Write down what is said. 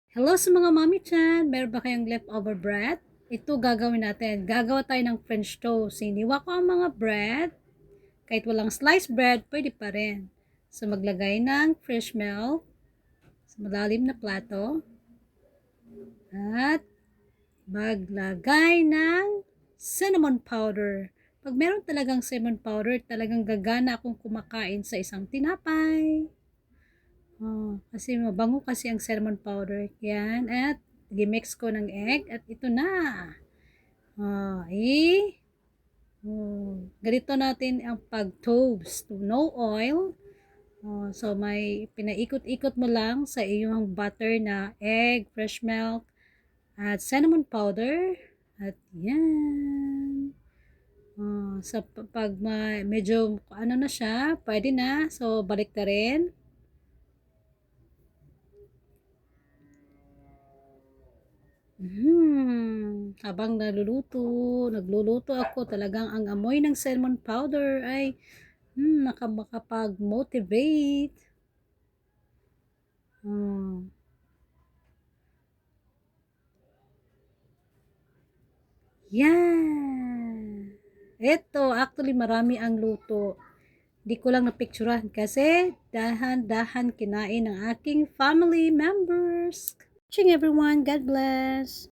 Hello sa mga mommy chan! Meron ba kayong leftover bread? Ito gagawin natin. Gagawa tayo ng French toast. Hiniwa ko ang mga bread. Kahit walang sliced bread, pwede pa rin. So maglagay ng fresh milk sa malalim na plato. At maglagay ng cinnamon powder. Pag meron talagang cinnamon powder, talagang gagana akong kumakain sa isang tinapay. Kasi mabango kasi ang cinnamon powder. Yan. At gimix ko ng egg. At ito na. Ganito natin ang pag-toast. No oil. So may pinaikot-ikot mo lang sa iyong butter na egg, fresh milk, at cinnamon powder. At yan. So pag medyo ano na siya, pwede na. So balik na rin. Habang nagluluto ako, talagang ang amoy ng cinnamon powder ay makapag-motivate. Yan. Ito, actually marami ang luto. Di ko lang napicturean kasi dahan-dahan kinain ng aking family members. Watching everyone, God bless.